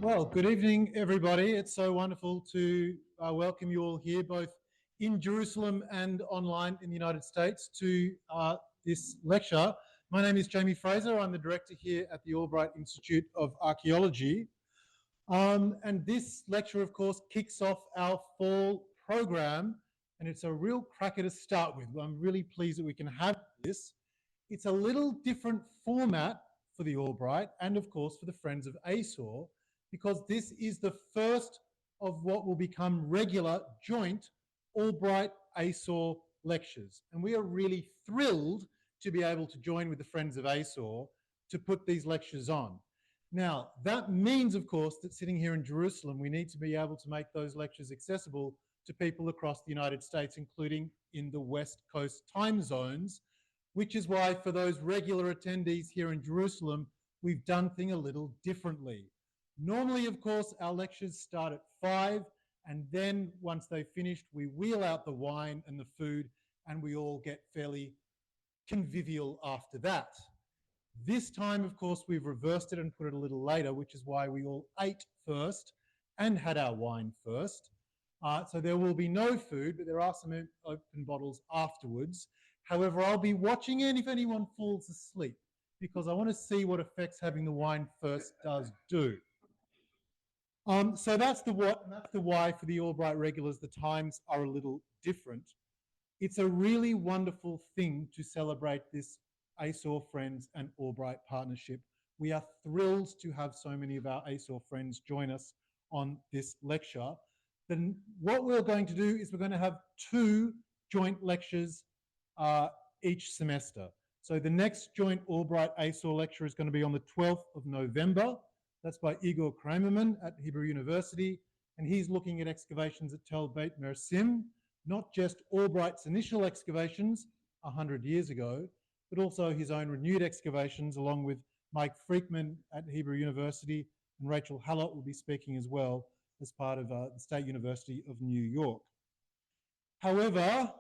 Well, good evening, everybody. It's so wonderful to welcome you all here, both in Jerusalem and online in the United States, to this lecture. My name is Jamie Fraser. I'm the director here at the Albright Institute of Archaeology. And this lecture, of course, kicks off our fall program, and it's a real cracker to start with. I'm really pleased that we can have this. It's a little different format for the Albright and, of course, for the Friends of ASOR, because this is the first of what will become regular joint Albright ASOR lectures. And we are really thrilled to be able to join with the Friends of ASOR to put these lectures on. Now, that means, of course, that sitting here in Jerusalem, we need to be able to make those lectures accessible to people across the United States, including in the West Coast time zones, which is why for those regular attendees here in Jerusalem, we've done things a little differently. Normally, of course, our lectures start at 5, and then once they've finished, we wheel out the wine and the food, and we all get fairly convivial after that. This time, of course, we've reversed it and put it a little later, which is why we all ate first and had our wine first. So there will be no food, but there are some open bottles afterwards. However, I'll be watching in if anyone falls asleep, because I want to see what effects having the wine first does do. So that's the what and that's the why for the Albright regulars. The times are a little different. It's a really wonderful thing to celebrate this ASOR Friends and Albright partnership. We are thrilled to have so many of our ASOR friends join us on this lecture. Then what we're going to do is we're going to have 2 joint lectures each semester. So the next joint Albright ASOR lecture is going to be on the 12th of November. That's by Igor Kramerman at Hebrew University, and he's looking at excavations at Tel Moẓa, not just Albright's initial excavations 100 years ago, but also his own renewed excavations, along with Mike Freakman at Hebrew University, and Rachel Hallott will be speaking as well as part of the State University of New York. However,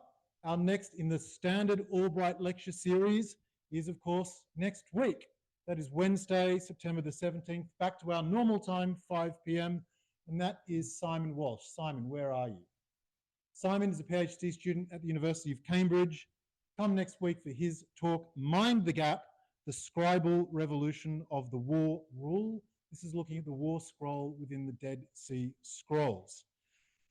our next in the standard Albright lecture series is, of course, next week. That is Wednesday, September the 17th, back to our normal time, 5 p.m., and that is Simon Walsh. Simon, where are you? Simon is a PhD student at the University of Cambridge. Come next week for his talk, Mind the Gap, the Scribal Revolution of the War Rule. This is looking at the war scroll within the Dead Sea Scrolls.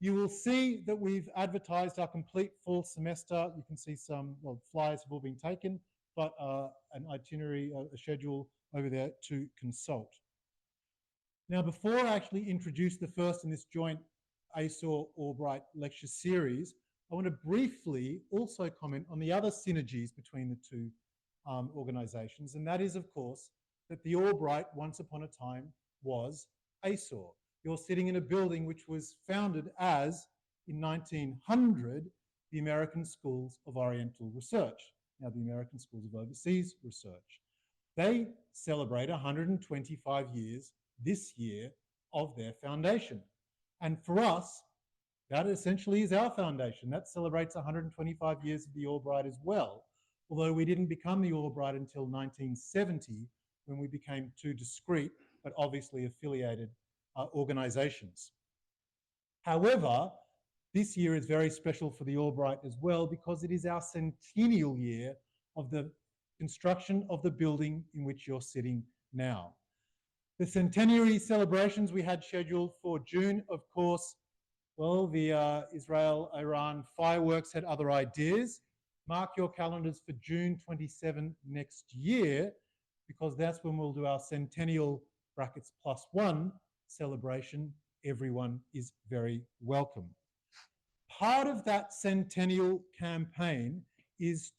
You will see that we've advertised our complete fall semester. You can see some, well, flyers have all been taken, but an itinerary, a schedule over there to consult. Now, before I actually introduce the first in this joint ASOR Albright lecture series, I want to briefly also comment on the other synergies between the 2 organizations, and that is, of course, that the Albright once upon a time was ASOR. You're sitting in a building which was founded as, in 1900, the American Schools of Oriental Research, now the American Schools of Overseas Research. They celebrate 125 years this year of their foundation. And for us, that essentially is our foundation. That celebrates 125 years of the Albright as well, although we didn't become the Albright until 1970, when we became 2 discrete but obviously affiliated organizations. However, this year is very special for the Albright as well, because it is our centennial year of the construction of the building in which you're sitting now. The centenary celebrations we had scheduled for June, of course, well, the Israel-Iran fireworks had other ideas. Mark your calendars for June 27 next year, because that's when we'll do our centennial brackets +1 celebration. Everyone is very welcome. Part of that centennial campaign is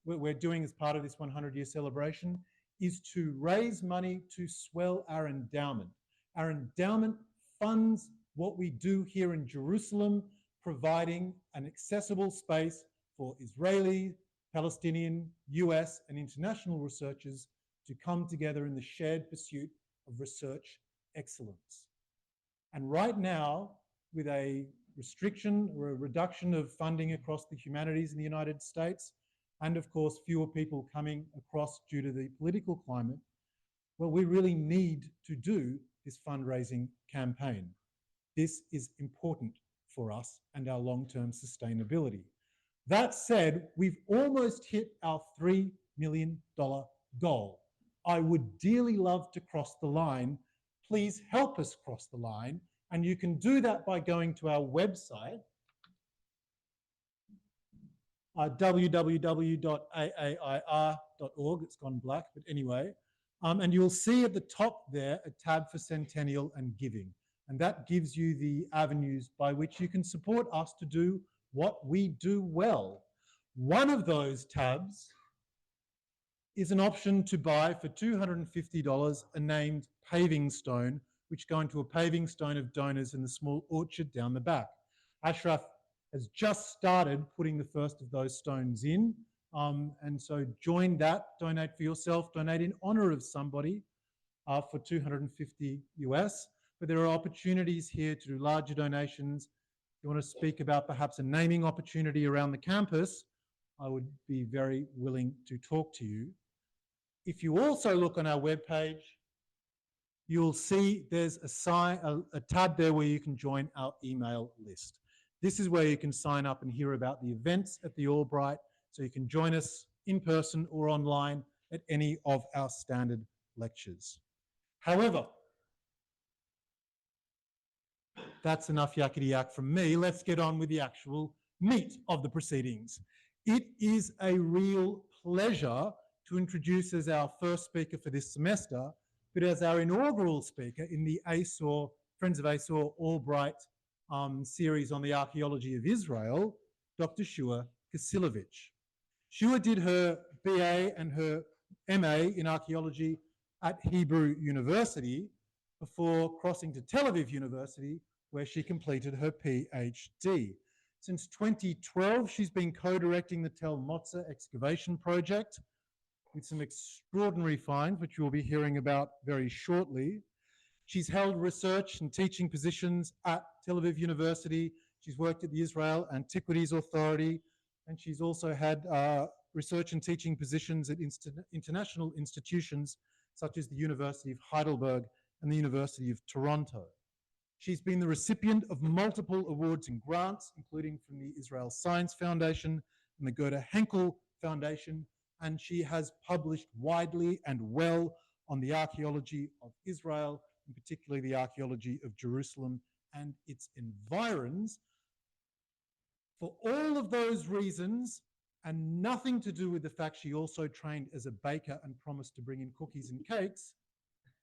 what we're doing as part of this 100-year celebration, is to raise money to swell our endowment. Our endowment funds what we do here in Jerusalem, providing an accessible space for Israeli, Palestinian, US, and international researchers to come together in the shared pursuit of research excellence. And right now, with a restriction or a reduction of funding across the humanities in the United States, and of course, fewer people coming across due to the political climate, what we really need to do this fundraising campaign. This is important for us and our long-term sustainability. That said, we've almost hit our $3 million goal. I would dearly love to cross the line. Please help us cross the line. And you can do that by going to our website, www.AIAR.org. It's gone black, but anyway. And you'll see at the top there a tab for Centennial and Giving. And that gives you the avenues by which you can support us to do what we do well. One of those tabs is an option to buy for $250 a named paving stone, which go into a paving stone of donors in the small orchard down the back. Ashraf has just started putting the first of those stones in. And so join that, donate for yourself, donate in honor of somebody for $250 US. But there are opportunities here to do larger donations. If you want to speak about perhaps a naming opportunity around the campus, I would be very willing to talk to you. If you also look on our webpage, you'll see there's a tab there where you can join our email list. This is where you can sign up and hear about the events at the Albright, so you can join us in person or online at any of our standard lectures. However, that's enough yakety yak from me. Let's get on with the actual meat of the proceedings. It is a real pleasure to introduce as our first speaker for this semester, but as our inaugural speaker in the ASOR, Friends of ASOR Albright series on the archaeology of Israel, Dr. Shua Kisilevitz. Shua did her BA and her MA in archaeology at Hebrew University before crossing to Tel Aviv University, where she completed her PhD. Since 2012, she's been co-directing the Tel Moẓa excavation project with some extraordinary finds, which you'll be hearing about very shortly. She's held research and teaching positions at Tel Aviv University. She's worked at the Israel Antiquities Authority, and she's also had research and teaching positions at international institutions such as the University of Heidelberg and the University of Toronto. She's been the recipient of multiple awards and grants, including from the Israel Science Foundation and the Gerda Henkel Foundation, and she has published widely and well on the archaeology of Israel, and particularly the archaeology of Jerusalem and its environs. For all of those reasons, and nothing to do with the fact she also trained as a baker and promised to bring in cookies and cakes,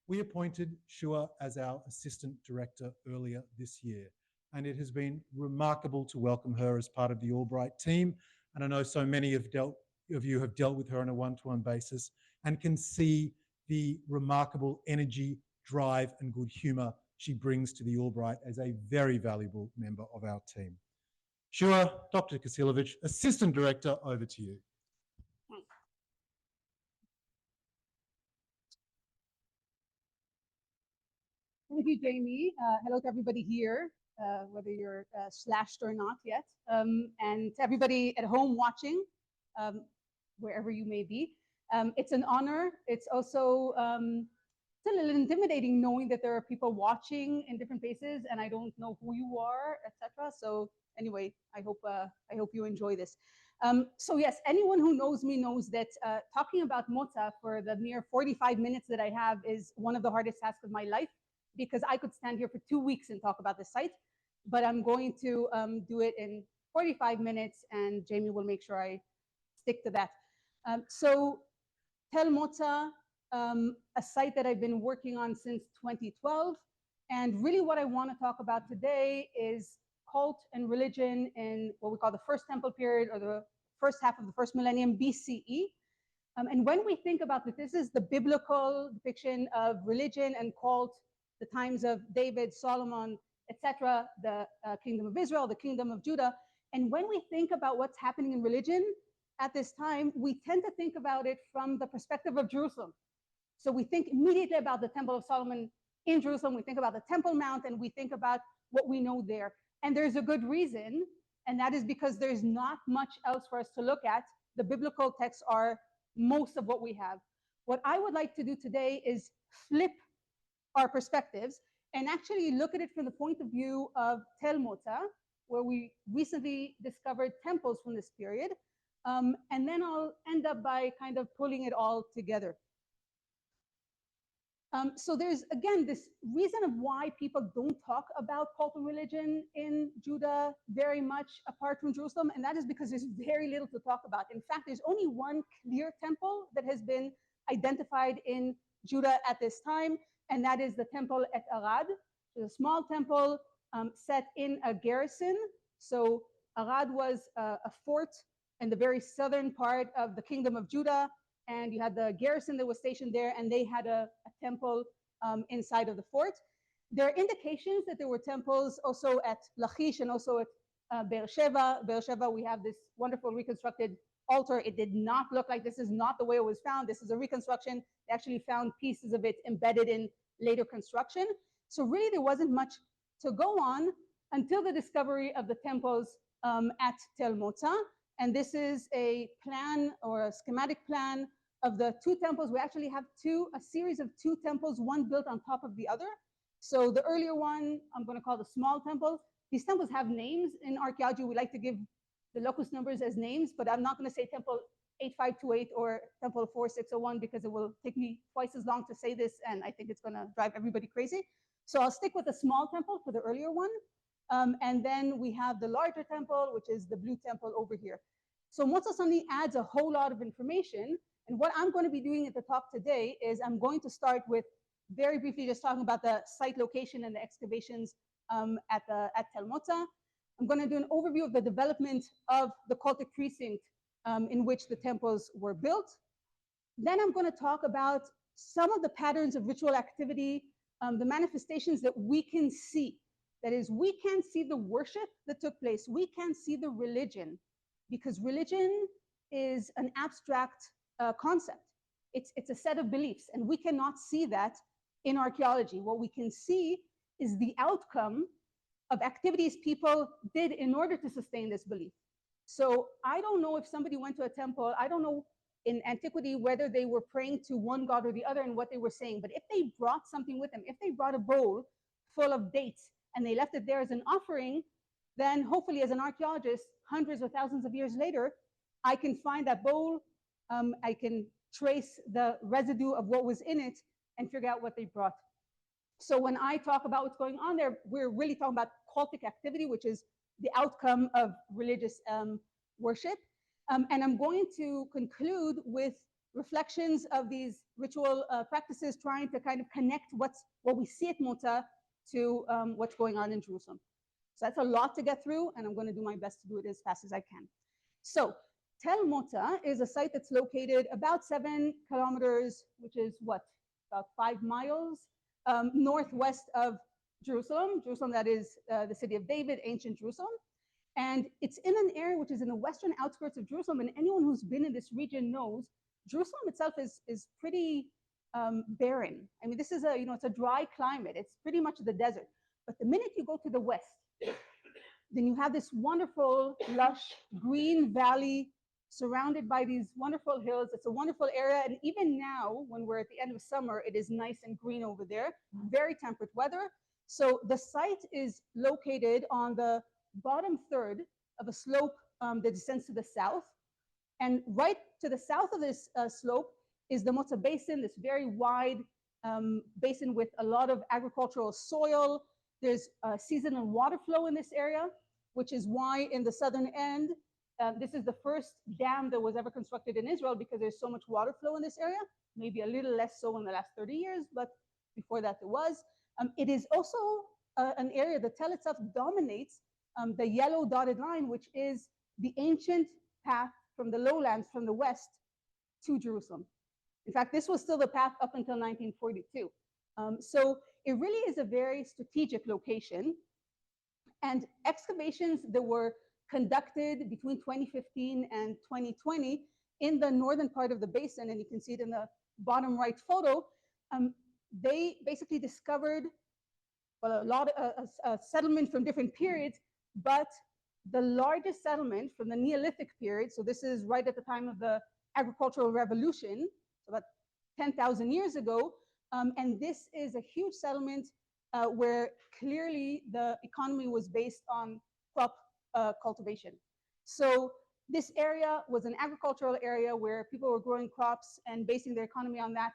we appointed Shua as our assistant director earlier this year. And it has been remarkable to welcome her as part of the Albright team. And I know so many of you have dealt with her on a one-to-one basis and can see the remarkable energy, drive, and good humor she brings to the Albright as a very valuable member of our team. Shua, Dr. Kisilevitz, Assistant Director, over to you. Thank you, Jamie. Hello to everybody here, whether you're slashed or not yet, and to everybody at home watching, wherever you may be. It's an honor. It's also it's a little intimidating knowing that there are people watching in different places and I don't know who you are, etc. So anyway, I hope you enjoy this. So yes, anyone who knows me knows that talking about Moẓa for the mere 45 minutes that I have is one of the hardest tasks of my life, because I could stand here for 2 weeks and talk about the site, but I'm going to do it in 45 minutes, and Jamie will make sure I stick to that. So Tel Moẓa, a site that I've been working on since 2012, and really what I want to talk about today is cult and religion in what we call the First Temple period, or the first half of the first millennium BCE. And when we think about this is the biblical depiction of religion and cult, the times of David, Solomon, etc., the kingdom of Israel, the kingdom of Judah. And when we think about what's happening in religion at this time, we tend to think about it from the perspective of Jerusalem. So we think immediately about the Temple of Solomon in Jerusalem, we think about the Temple Mount, and we think about what we know there. And there's a good reason, and that is because there's not much else for us to look at. The biblical texts are most of what we have. What I would like to do today is flip our perspectives and actually look at it from the point of view of Tel Moẓa, where we recently discovered temples from this period. And then I'll end up by kind of pulling it all together. So there's, again, this reason of why people don't talk about cult and religion in Judah very much apart from Jerusalem, and that is because there's very little to talk about. In fact, there's only one clear temple that has been identified in Judah at this time, and that is the temple at Arad. It's a small temple set in a garrison. So Arad was a fort in the very southern part of the kingdom of Judah, and you had the garrison that was stationed there, and they had a temple inside of the fort. There are indications that there were temples also at Lachish and also at Be'er Sheva. Be'er Sheva, we have this wonderful reconstructed altar. It did not look like this is not the way it was found. This is a reconstruction. They actually found pieces of it embedded in later construction. So really there wasn't much to go on until the discovery of the temples at Tel Moẓa. And this is a plan or a schematic plan of the two temples. We actually have a series of two temples, one built on top of the other. So the earlier one, I'm going to call the small temple. These temples have names. In archaeology, we like to give the locus numbers as names, but I'm not going to say temple 8528 or temple 4601 because it will take me twice as long to say this, and I think it's going to drive everybody crazy. So I'll stick with the small temple for the earlier one. And then we have the larger temple, which is the blue temple over here. So Moẓa Sani adds a whole lot of information. And what I'm going to be doing at the talk today is I'm going to start with very briefly just talking about the site location and the excavations at Tel Moẓa. I'm going to do an overview of the development of the Cultic precinct in which the temples were built. Then I'm going to talk about some of the patterns of ritual activity, the manifestations that we can see. That is, we can see the worship that took place. We can see the religion, because religion is an abstract concept. It's a set of beliefs, and we cannot see that in archaeology. What we can see is the outcome of activities people did in order to sustain this belief. So I don't know if somebody went to a temple, I don't know in antiquity whether they were praying to one god or the other and what they were saying, but if they brought something with them, if they brought a bowl full of dates and they left it there as an offering, then hopefully as an archaeologist, hundreds or thousands of years later, I can find that bowl, I can trace the residue of what was in it and figure out what they brought. So when I talk about what's going on there, we're really talking about cultic activity, which is the outcome of religious worship. And I'm going to conclude with reflections of these ritual practices, trying to kind of connect what we see at Moẓa to what's going on in Jerusalem. So that's a lot to get through, and I'm going to do my best to do it as fast as I can. So Tel Moẓa is a site that's located about 7 kilometers, which is what, about 5 miles northwest of Jerusalem. Jerusalem, that is the city of David, ancient Jerusalem. And it's in an area which is in the western outskirts of Jerusalem. And anyone who's been in this region knows Jerusalem itself is pretty barren. I mean, this is it's a dry climate. It's pretty much the desert. But the minute you go to the west, then you have this wonderful, lush, green valley surrounded by these wonderful hills. It's a wonderful area. And even now, when we're at the end of summer, it is nice and green over there, very temperate weather. So the site is located on the bottom third of a slope that descends to the south. And right to the south of this slope is the Moẓa Basin, this very wide basin with a lot of agricultural soil. There's seasonal water flow in this area, which is why in the southern end, this is the first dam that was ever constructed in Israel because there's so much water flow in this area, maybe a little less so in the last 30 years, but before that there was. It is also an area that Tel itself dominates the yellow dotted line, which is the ancient path from the lowlands from the west to Jerusalem. In fact, this was still the path up until 1942. So it really is a very strategic location. And excavations that were conducted between 2015 and 2020 in the northern part of the basin, and you can see it in the bottom right photo, they basically discovered a lot of settlement from different periods, but the largest settlement from the Neolithic period, so this is right at the time of the agricultural revolution, so about 10,000 years ago, And this is a huge settlement where clearly the economy was based on crop cultivation. So this area was an agricultural area where people were growing crops and basing their economy on that.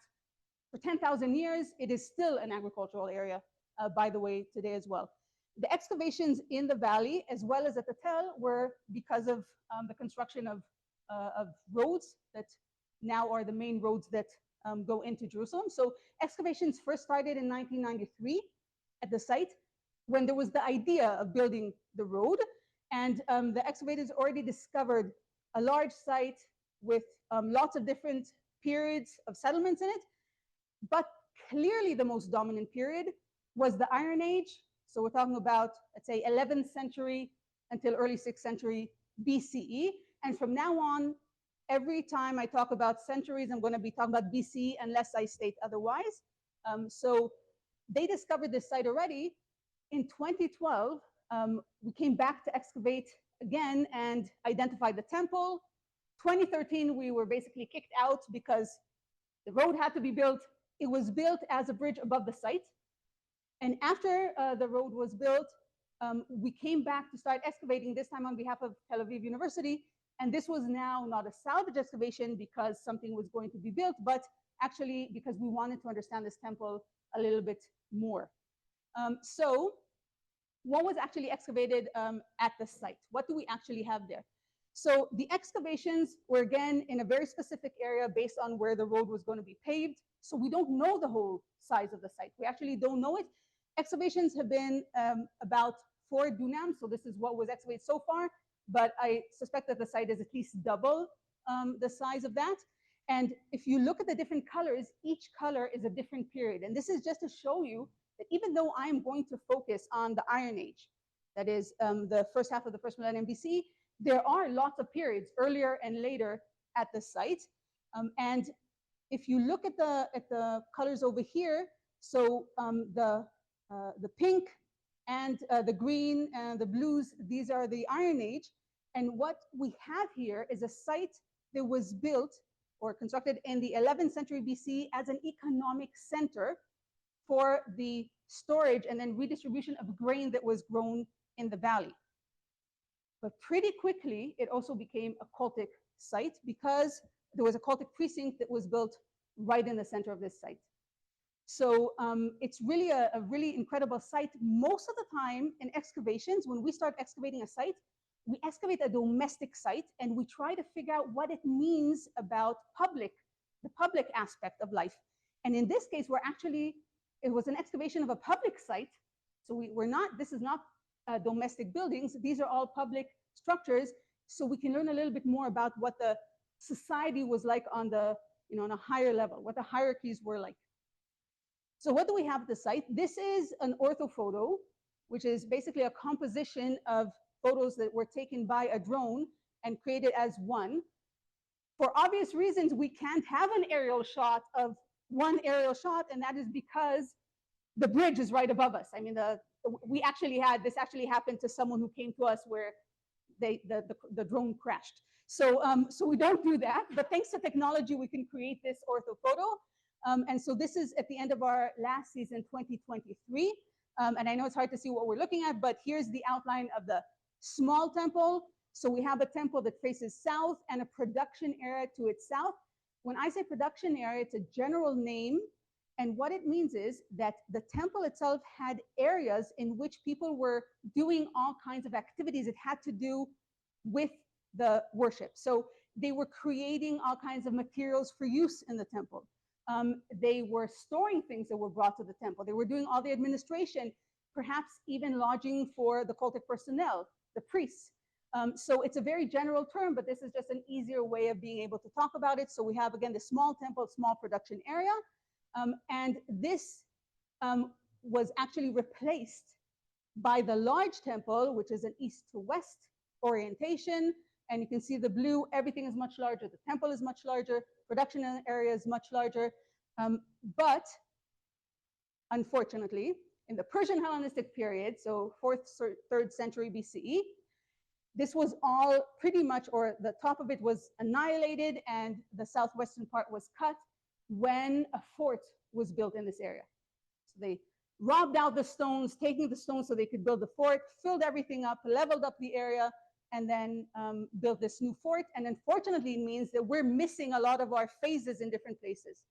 For 10,000 years, it is still an agricultural area, by the way, today as well. The excavations in the valley, as well as at the Tel, were because of the construction of roads that now are the main roads that go into Jerusalem. So excavations first started in 1993 at the site when there was the idea of building the road. And the excavators already discovered a large site with lots of different periods of settlements in it. But clearly the most dominant period was the Iron Age. So we're talking about, let's say, 11th century until early 6th century BCE. And from now on, every time I talk about centuries, I'm going to be talking about BCE unless I state otherwise. So they discovered this site already. In 2012, we came back to excavate again and identify the temple. 2013, we were basically kicked out because the road had to be built. It was built as a bridge above the site. And after the road was built, we came back to start excavating, this time on behalf of Tel Aviv University. And this was now not a salvage excavation because something was going to be built, but actually because we wanted to understand this temple a little bit more. So what was actually excavated at the site? What do we actually have there? So the excavations were again in a very specific area based on where the road was going to be paved. So we don't know the whole size of the site. We actually don't know it. Excavations have been about 4 dunams. So this is what was excavated so far, but I suspect that the site is at least double the size of that. And if you look at the different colors, each color is a different period. And this is just to show you that even though I'm going to focus on the Iron Age, that is the first half of the first millennium BC, there are lots of periods earlier and later at the site. And if you look at the colors over here, so the pink and the green and the blues, these are the Iron Age. And what we have here is a site that was built or constructed in the 11th century BC as an economic center for the storage and then redistribution of grain that was grown in the valley. But pretty quickly, it also became a cultic site because there was a cultic precinct that was built right in the center of this site. So it's really a really incredible site. Most of the time in excavations, when we start excavating a site, we excavate a domestic site and we try to figure out what it means about the public aspect of life. And in this case, it was an excavation of a public site. So this is not domestic buildings. These are all public structures. So we can learn a little bit more about what the society was like on on a higher level, what the hierarchies were like. So what do we have at the site? This is an orthophoto, which is basically a composition of photos that were taken by a drone and created as one. For obvious reasons, we can't have an aerial shot of one aerial shot, and that is because the bridge is right above us. I mean, this actually happened to someone who came to us where the drone crashed. So we don't do that, but thanks to technology, we can create this orthophoto. And so this is at the end of our last season, 2023. And I know it's hard to see what we're looking at, but here's the outline of the small temple. So we have a temple that faces south and a production area to its south. When I say production area, it's a general name. And what it means is that the temple itself had areas in which people were doing all kinds of activities that had to do with the worship. So they were creating all kinds of materials for use in the temple. They were storing things that were brought to the temple. They were doing all the administration, perhaps even lodging for the cultic personnel, the priests. So it's a very general term, but this is just an easier way of being able to talk about it. So we have, again, the small temple, small production area. And this was actually replaced by the large temple, which is an east to west orientation. And you can see the blue, everything is much larger. The temple is much larger, production area is much larger. But unfortunately, in the Persian Hellenistic period, so 4th, 3rd century BCE, this was all pretty much, or the top of it was annihilated and the southwestern part was cut when a fort was built in this area. So they robbed out the stones, taking the stones so they could build the fort, filled everything up, leveled up the area, and then built this new fort. And unfortunately, it means that we're missing a lot of our phases in different places.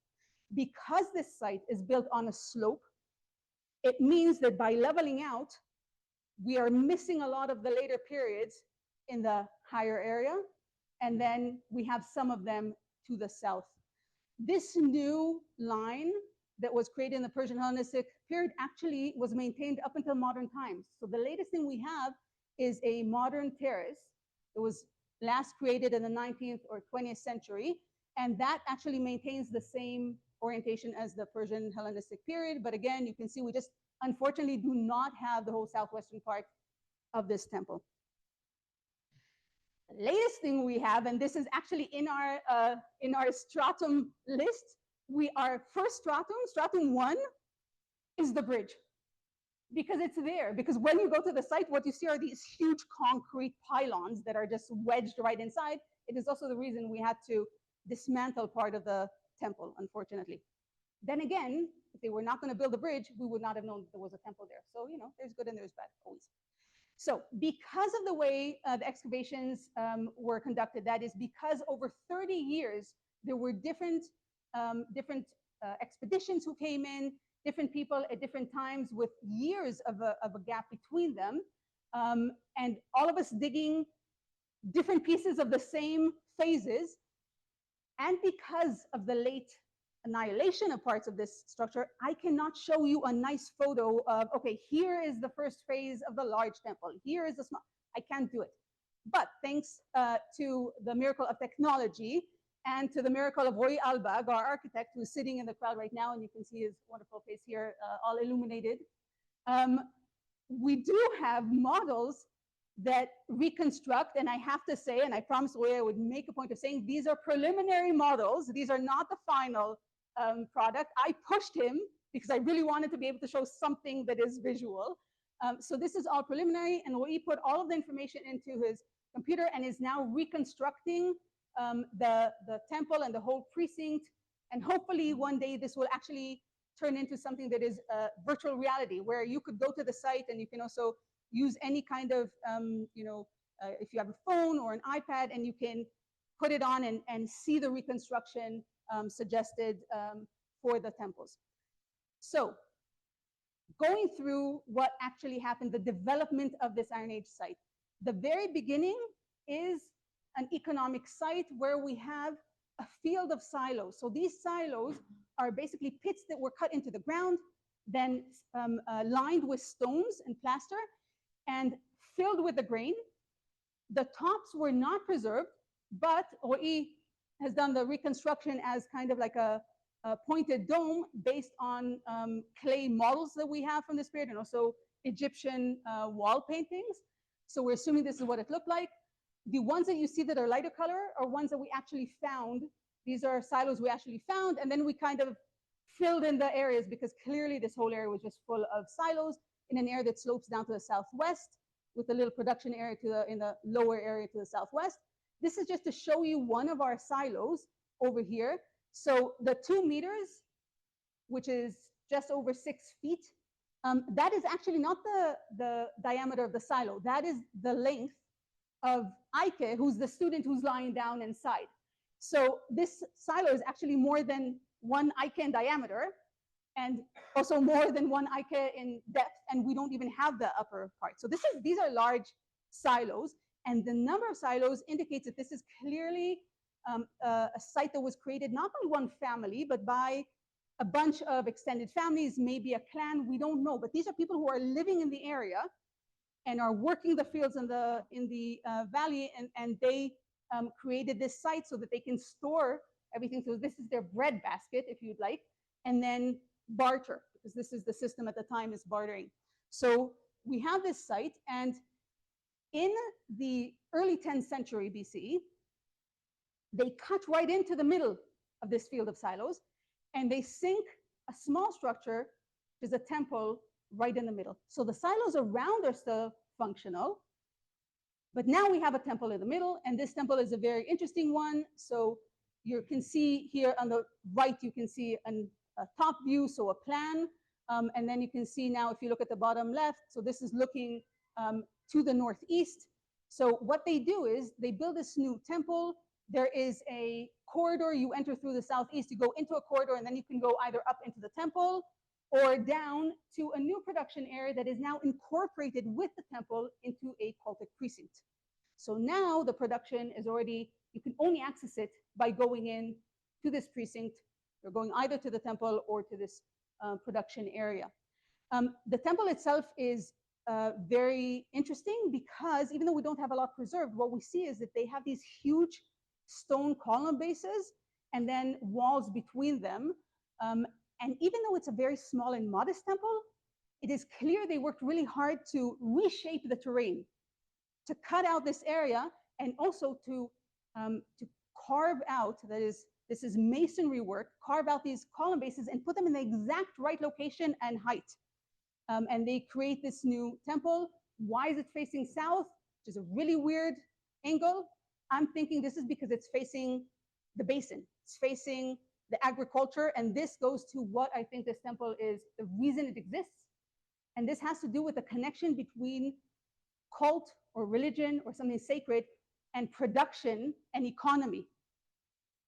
Because this site is built on a slope, it means that by leveling out, we are missing a lot of the later periods in the higher area, and then we have some of them to the south. This new line that was created in the Persian Hellenistic period actually was maintained up until modern times. So the latest thing we have is a modern terrace. It was last created in the 19th or 20th century, and that actually maintains the same orientation as the Persian Hellenistic period. But again, you can see we just unfortunately do not have the whole southwestern part of this temple. The latest thing we have, and this is actually in our stratum list, our first stratum 1, is the bridge. Because it's there, because when you go to the site, what you see are these huge concrete pylons that are just wedged right inside. It is also the reason we had to dismantle part of the temple, unfortunately. Then again, if they were not going to build a bridge, we would not have known that there was a temple there. So, you know, there's good and there's bad always. So because of the way the excavations were conducted, that is because over 30 years, there were different expeditions who came in, different people at different times with years of a gap between them, and all of us digging different pieces of the same phases. And because of the late annihilation of parts of this structure, I cannot show you a nice photo of, okay, here is the first phase of the large temple, here is the small, I can't do it. But thanks to the miracle of technology and to the miracle of Roy Albag, our architect, who's sitting in the crowd right now, and you can see his wonderful face here, all illuminated, we do have models that reconstruct, and I have to say, and I promised Roy I would make a point of saying, these are preliminary models. These are not the final product. I pushed him because I really wanted to be able to show something that is visual. So this is all preliminary, and Roy put all of the information into his computer and is now reconstructing the temple and the whole precinct. And hopefully one day this will actually turn into something that is virtual reality, where you could go to the site and you can also use any kind of, if you have a phone or an iPad, and you can put it on and see the reconstruction suggested for the temples. So going through what actually happened, the development of this Iron Age site. The very beginning is an economic site where we have a field of silos. So these silos are basically pits that were cut into the ground, then lined with stones and plaster, and filled with the grain. The tops were not preserved, but Roy has done the reconstruction as kind of like a pointed dome based on clay models that we have from this period, and also Egyptian wall paintings. So we're assuming this is what it looked like. The ones that you see that are lighter color are ones that we actually found. These are silos we actually found, and then we kind of filled in the areas, because clearly this whole area was just full of silos in an area that slopes down to the southwest, with a little production area in the lower area to the southwest. This is just to show you one of our silos over here. So the 2 meters, which is just over 6 feet, that is actually not the diameter of the silo. That is the length of Ike, who's the student who's lying down inside. So this silo is actually more than 1 Ike in diameter, and also more than 1 Ike in depth, and we don't even have the upper part. So these are large silos, and the number of silos indicates that this is clearly a site that was created not by one family, but by a bunch of extended families, maybe a clan, we don't know. But these are people who are living in the area and are working the fields in the valley, and they created this site so that they can store everything. So this is their bread basket, if you'd like, and then barter, because this is the system at the time, is bartering. So we have this site, and in the early 10th century BCE, they cut right into the middle of this field of silos, and they sink a small structure, which is a temple, right in the middle. So the silos around are still functional, but now we have a temple in the middle, and this temple is a very interesting one. So you can see here on the right, you can see top view, so a plan. And then you can see now, if you look at the bottom left, so this is looking to the northeast. So what they do is they build this new temple. There is a corridor. You enter through the southeast, you go into a corridor, and then you can go either up into the temple or down to a new production area that is now incorporated with the temple into a cultic precinct. So now the production is already, you can only access it by going in to this precinct. You're going either to the temple or to this production area. The temple itself is very interesting because even though we don't have a lot preserved, what we see is that they have these huge stone column bases and then walls between them. And even though it's a very small and modest temple, it is clear they worked really hard to reshape the terrain, to cut out this area, and also to carve out, that is, this is masonry work, carve out these column bases and put them in the exact right location and height. And they create this new temple. Why is it facing south? Which is a really weird angle. I'm thinking this is because it's facing the basin. It's facing the agriculture, and this goes to what I think this temple is, the reason it exists. And this has to do with the connection between cult or religion or something sacred and production and economy.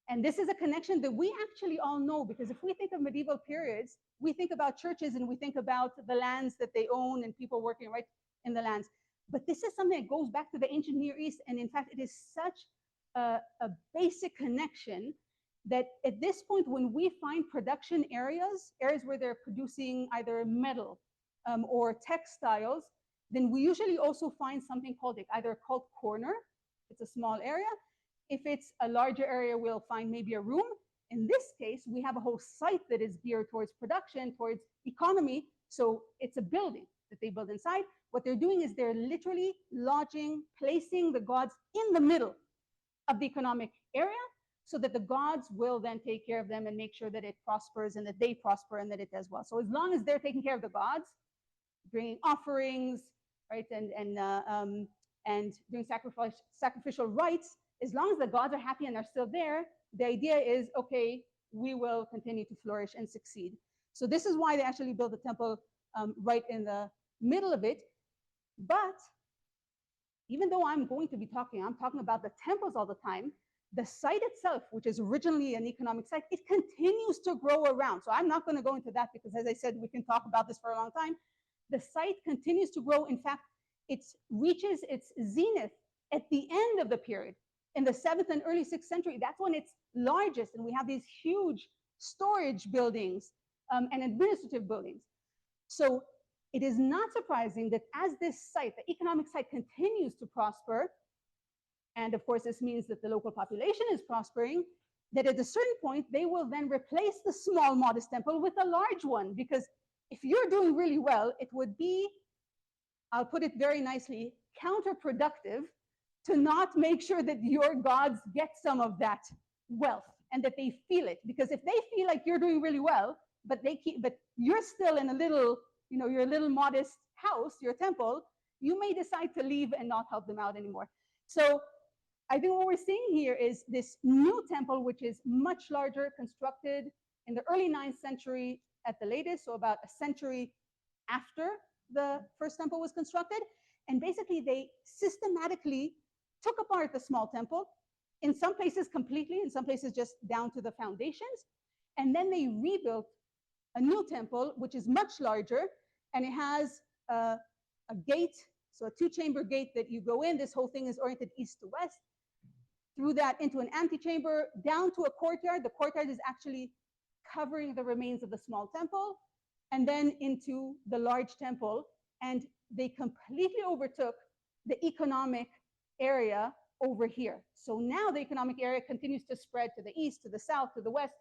And this is a connection that we actually all know, because if we think of medieval periods, we think about churches and we think about the lands that they own and people working right in the lands. But this is something that goes back to the ancient Near East. And in fact, it is such a basic connection that at this point, when we find production areas where they're producing either metal or textiles, then we usually also find something called either a cult corner. It's a small area. If it's a larger area, we'll find maybe a room. In this case, we have a whole site that is geared towards production, towards economy. So it's a building that they build inside. What they're doing is they're literally lodging, placing the gods in the middle of the economic area so that the gods will then take care of them and make sure that it prospers and that they prosper and that it does well. So as long as they're taking care of the gods, bringing offerings, right, and doing sacrificial rites, as long as the gods are happy and are still there, the idea is, okay, we will continue to flourish and succeed. So this is why they actually built the temple right in the middle of it. But even though I'm talking about the temples all the time, the site itself, which is originally an economic site, it continues to grow around. So I'm not going to go into that because, as I said, we can talk about this for a long time. The site continues to grow. In fact, it reaches its zenith at the end of the period. In the 7th and early 6th century, that's when it's largest. And we have these huge storage buildings and administrative buildings. So it is not surprising that as this site, the economic site, continues to prosper, and of course this means that the local population is prospering, that at a certain point they will then replace the small modest temple with a large one. Because if you're doing really well, it would be, I'll put it very nicely, counterproductive to not make sure that your gods get some of that wealth and that they feel it. Because if they feel like you're doing really well, but you're still in a little, your little modest house, your temple, you may decide to leave and not help them out anymore. So I think what we're seeing here is this new temple, which is much larger, constructed in the early 9th century at the latest, so about a century after the first temple was constructed. And basically they systematically took apart the small temple, in some places completely, in some places just down to the foundations. And then they rebuilt a new temple, which is much larger, and it has a gate, so a 2-chamber gate that you go in. This whole thing is oriented east to west. Through that into an antechamber, down to a courtyard. The courtyard is actually covering the remains of the small temple, and then into the large temple. And they completely overtook the economic area over here. So now the economic area continues to spread to the east, to the south, to the west.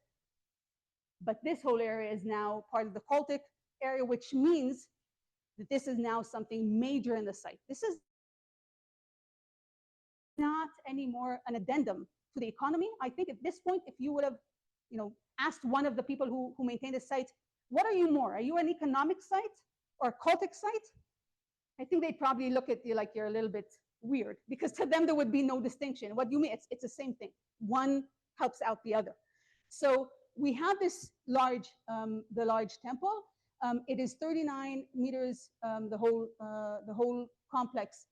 But this whole area is now part of the cultic area, which means that this is now something major in the site. This is not anymore an addendum to the economy. I think at this point, if you would have, asked one of the people who maintain the site, what are you more? Are you an economic site or a cultic site? I think they'd probably look at you like you're a little bit weird, because to them there would be no distinction. What do you mean? It's the same thing. One helps out the other. So we have this large, the large temple. It is 39 meters, the whole complex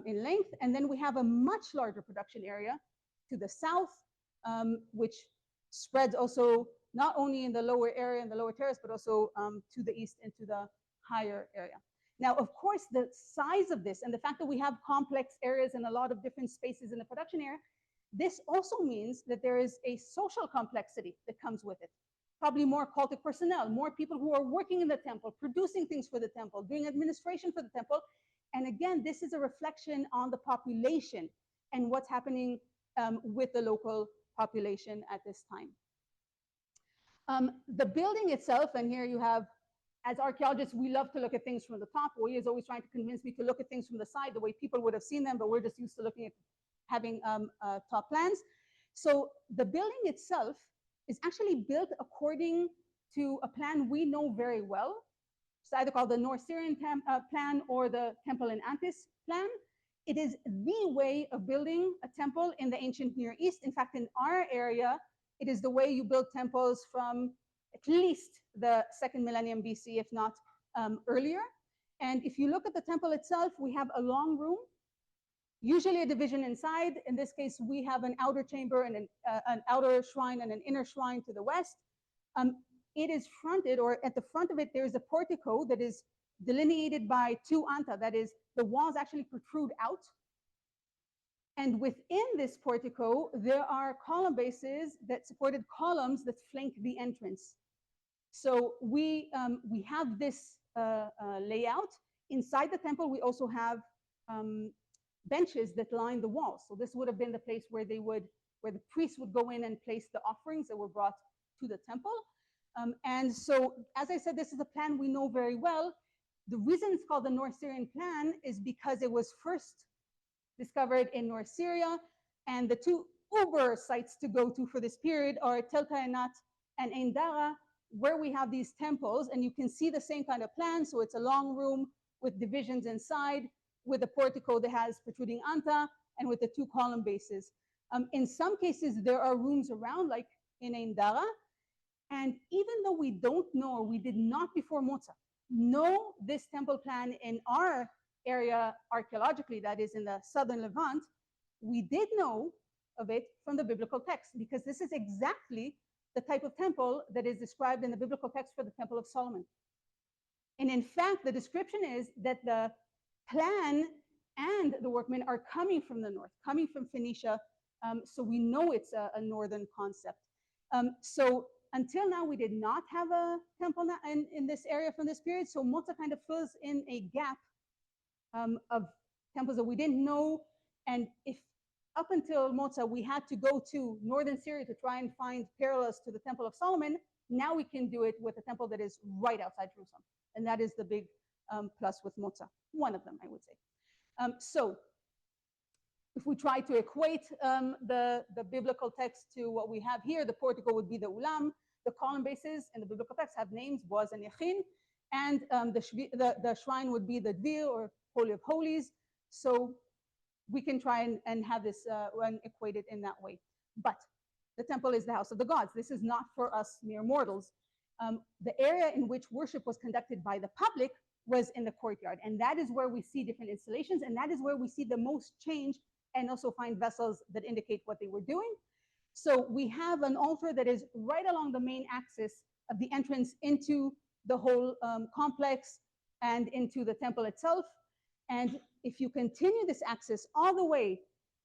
in length. And then we have a much larger production area to the south, which spreads also not only in the lower area, in the lower terrace, but also to the east into the higher area. Now, of course, the size of this and the fact that we have complex areas and a lot of different spaces in the production area, this also means that there is a social complexity that comes with it. Probably more cultic personnel, more people who are working in the temple, producing things for the temple, doing administration for the temple. And again, this is a reflection on the population and what's happening with the local population at this time. The building itself, and here you have, as archaeologists, we love to look at things from the top. He is always trying to convince me to look at things from the side, the way people would have seen them, but we're just used to looking at having top plans. So the building itself is actually built according to a plan we know very well. It's either called the North Syrian plan or the Temple in Antis plan. It is the way of building a temple in the ancient Near East. In fact, in our area, it is the way you build temples from at least the 2nd millennium BC, if not earlier. And if you look at the temple itself, we have a long room, usually a division inside. In this case, we have an outer chamber and an outer shrine and an inner shrine to the west. It is fronted, or at the front of it, there's a portico that is delineated by 2 anta, that is, the walls actually protrude out. And within this portico, there are column bases that supported columns that flank the entrance. So we have this layout. Inside the temple, we also have benches that line the walls. So this would have been the place where where the priests would go in and place the offerings that were brought to the temple. And so, as I said, this is a plan we know very well. The reason it's called the North Syrian plan is because it was first discovered in North Syria, and the 2 uber sites to go to for this period are Tel Moẓa and Ein Dara, where we have these temples, and you can see the same kind of plan. So it's a long room with divisions inside, with a portico that has protruding anta, and with the 2 column bases. In some cases, there are rooms around, like in Ein Dara, and even though we don't know, or we did not before Moẓa know this temple plan in our area archaeologically, that is in the southern Levant, we did know of it from the biblical text, because this is exactly the type of temple that is described in the biblical text for the Temple of Solomon. And in fact, the description is that the plan and the workmen are coming from the north, coming from Phoenicia, so we know it's a northern concept. So until now, we did not have a temple in this area from this period, so Moẓa kind of fills in a gap of temples that we didn't know. And if up until Moẓa we had to go to northern Syria to try and find parallels to the Temple of Solomon, now we can do it with a temple that is right outside Jerusalem. And that is the big plus with Moẓa, one of them, I would say. So if we try to equate the biblical text to what we have here, the portico would be the ulam, the column bases in the biblical text have names, Boaz and Yachin, and the shrine would be the Dvir, or Holy of Holies. So we can try and have this and equate it in that way. But the temple is the house of the gods. This is not for us mere mortals. The area in which worship was conducted by the public was in the courtyard. And that is where we see different installations. And that is where we see the most change, and also find vessels that indicate what they were doing. So we have an altar that is right along the main axis of the entrance into the whole complex and into the temple itself. And if you continue this axis all the way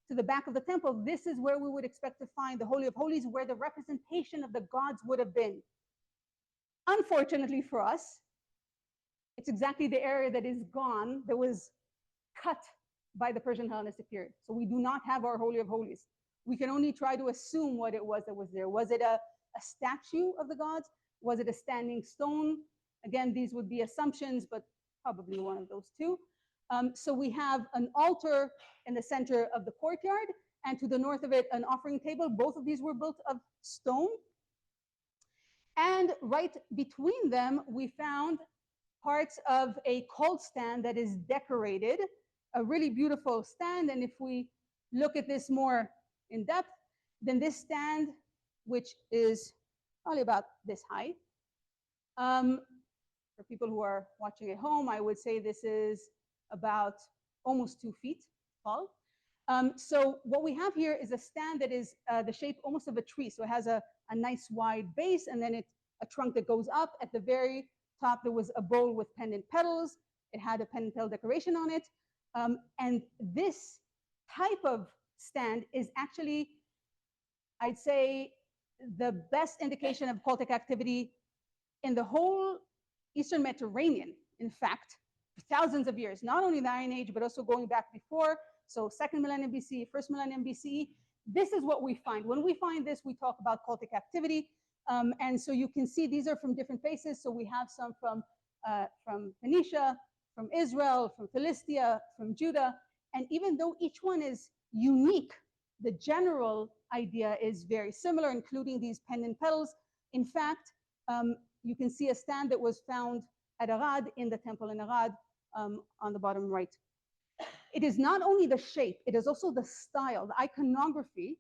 to the back of the temple, this is where we would expect to find the Holy of Holies, where the representation of the gods would have been. Unfortunately for us, it's exactly the area that is gone, that was cut by the Persian Hellenistic period. So we do not have our Holy of Holies. We can only try to assume what it was that was there. Was it a statue of the gods? Was it a standing stone? Again, these would be assumptions, but probably one of those 2. So we have an altar in the center of the courtyard, and to the north of it, an offering table. Both of these were built of stone. And right between them, we found parts of a cold stand that is decorated, a really beautiful stand. And if we look at this more in depth, then this stand, which is probably about this high. For people who are watching at home, I would say this is about almost 2 feet tall. So what we have here is a stand that is the shape almost of a tree. So it has a nice wide base, and then a trunk that goes up. At the very top, there was a bowl with pendant petals. It had a pendant petal decoration on it. And this type of stand is actually, I'd say, the best indication of cultic activity in the whole Eastern Mediterranean, in fact, for thousands of years, not only the Iron Age, but also going back before. So 2nd millennium BCE, 1st millennium BCE, this is what we find. When we find this, we talk about cultic activity. And so you can see these are from different places. So we have some from Phoenicia, from Israel, from Philistia, from Judah. And even though each one is unique, the general idea is very similar, including these pendant petals. In fact, you can see a stand that was found at Arad, in the temple in Arad, on the bottom right. It is not only the shape, it is also the style, the iconography,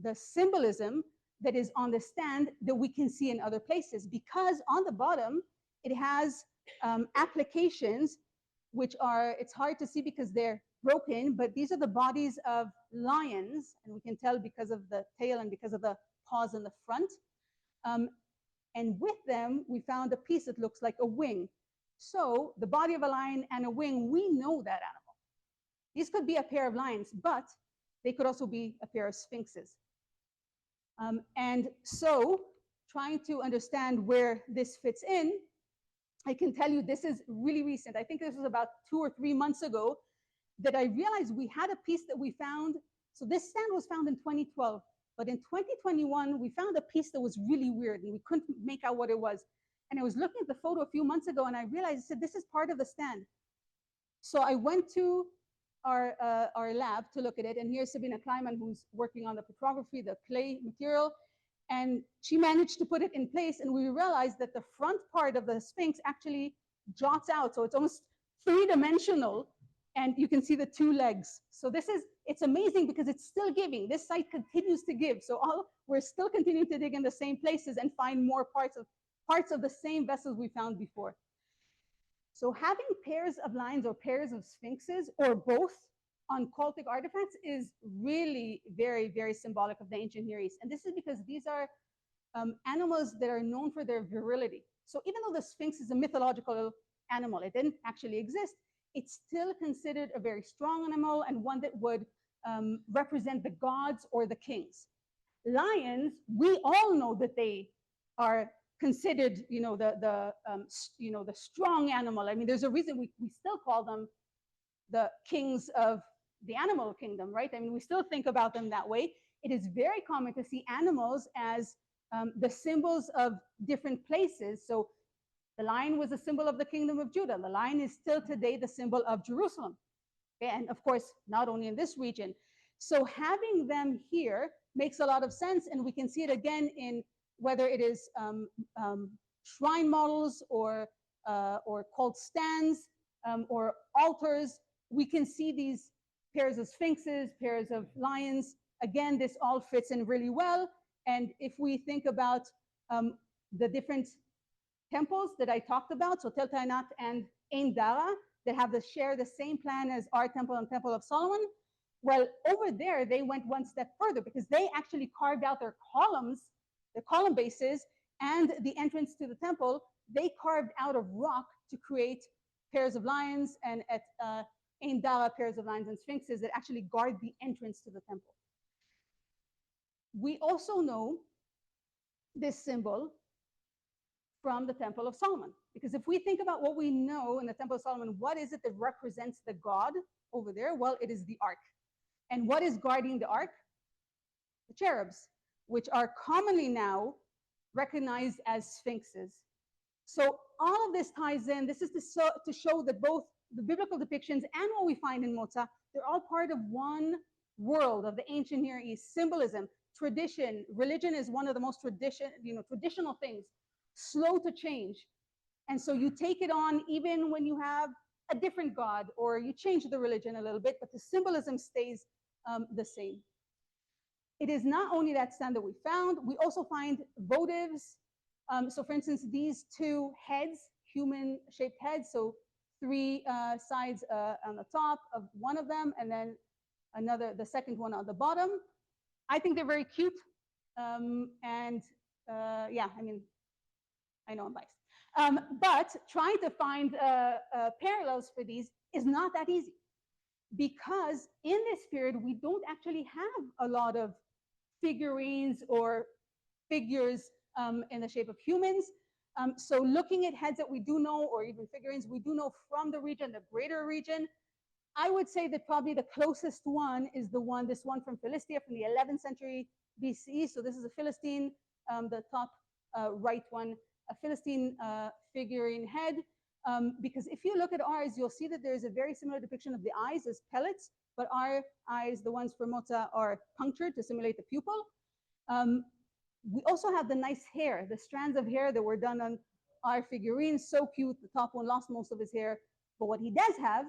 the symbolism that is on the stand that we can see in other places, because on the bottom, it has applications which are, it's hard to see because they're broken, but these are the bodies of lions, and we can tell because of the tail and because of the paws in the front. And with them, we found a piece that looks like a wing. So the body of a lion and a wing, we know that animal. These could be a pair of lions, but they could also be a pair of sphinxes. And so trying to understand where this fits in, I can tell you this is really recent. I think this was about 2 or 3 months ago that I realized we had a piece that we found. So this stand was found in 2012, but in 2021, we found a piece that was really weird and we couldn't make out what it was. And I was looking at the photo a few months ago and I realized, I said, this is part of the stand. So I went to our lab to look at it, and here's Sabina Kleiman, who's working on the petrography, the clay material, and she managed to put it in place, and we realized that the front part of the Sphinx actually jots out, so it's almost three-dimensional, and you can see the 2 legs. So this is, it's amazing because it's still giving. This site continues to give, so we're still continuing to dig in the same places and find more parts of the same vessels we found before. So having pairs of lions or pairs of sphinxes or both on cultic artifacts is really very, very symbolic of the ancient Near East. And this is because these are animals that are known for their virility. So even though the sphinx is a mythological animal, it didn't actually exist, it's still considered a very strong animal and one that would represent the gods or the kings. Lions, we all know that they are considered, the strong animal. I mean, there's a reason we still call them the kings of the animal kingdom, right? I mean, we still think about them that way. It is very common to see animals as the symbols of different places. So the lion was a symbol of the kingdom of Judah. The lion is still today the symbol of Jerusalem. Okay? And of course, not only in this region. So having them here makes a lot of sense. And we can see it again in whether it is shrine models or cult stands or altars. We can see these pairs of sphinxes, pairs of lions. Again, this all fits in really well. And if we think about the different temples that I talked about, so Tel Tainat and Ein Dara, that have share the same plan as our temple and Temple of Solomon, well, over there, they went one step further because they actually carved out their columns, the column bases, and the entrance to the temple. They carved out of rock to create pairs of lions, and at Ein Dara, pairs of lions and sphinxes that actually guard the entrance to the temple. We also know this symbol from the Temple of Solomon, because if we think about what we know in the Temple of Solomon, what is it that represents the god over there? Well, it is the ark. And what is guarding the ark? The cherubs, which are commonly now recognized as sphinxes. So all of this ties in. This is to show that both the biblical depictions and what we find in Moza, they're all part of one world of the ancient Near East. Symbolism, tradition, religion is one of the most traditional things, slow to change. And so you take it on even when you have a different god or you change the religion a little bit, but the symbolism stays the same. It is not only that stand that we found, we also find votives So for instance, these two heads, human-shaped heads, so three sides on the top of one of them, and then the second one on the bottom. I think they're very cute. Yeah, I mean, I know I'm biased. But trying to find parallels for these is not that easy, because in this period, we don't actually have a lot of figurines or figures in the shape of humans. So looking at heads that we do know, or even figurines we do know from the region, the greater region, I would say that probably the closest one is this one from Philistia from the 11th century BCE. So this is a Philistine, the top right one, a Philistine figurine head. Because if you look at ours, you'll see that there's a very similar depiction of the eyes as pellets, but our eyes, the ones for Moẓa, are punctured to simulate the pupil. We also have the nice hair, the strands of hair that were done on our figurines. So cute. The top one lost most of his hair. But what he does have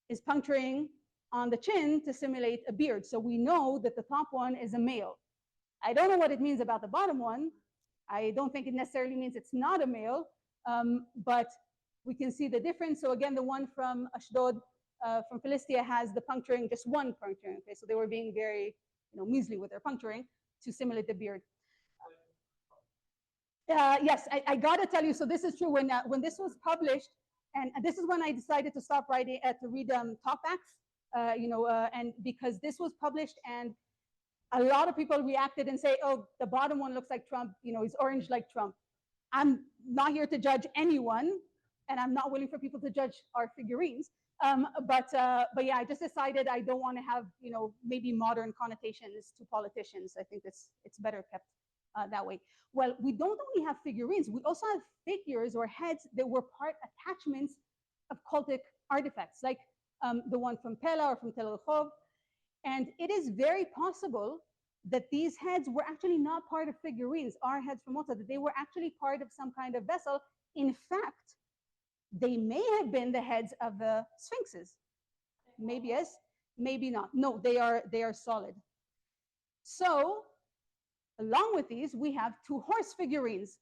is puncturing on the chin to simulate a beard. So we know that the top one is a male. I don't know what it means about the bottom one. I don't think it necessarily means it's not a male, but we can see the difference. So again, the one from Ashdod, from Philistia, has the puncturing, just one puncturing. Okay, so they were being very, measly with their puncturing to simulate the beard. Yes, I gotta tell you. So this is true. When this was published, and this is when I decided to stop writing to read talkbacks, and because this was published, and a lot of people reacted and say, "Oh, the bottom one looks like Trump. He's orange like Trump." I'm not here to judge anyone, and I'm not willing for people to judge our figurines. But yeah, I just decided I don't want to have maybe modern connotations to politicians. I think it's better kept that way. Well, we don't only have figurines, we also have figures or heads that were part attachments of cultic artifacts, like the one from Pella or from Tel Moẓa. And it is very possible that these heads were actually not part of figurines, our heads from Moẓa, that they were actually part of some kind of vessel. In fact, they may have been the heads of the sphinxes. Maybe yes, maybe not. No, they are solid. So along with these, we have two horse figurines.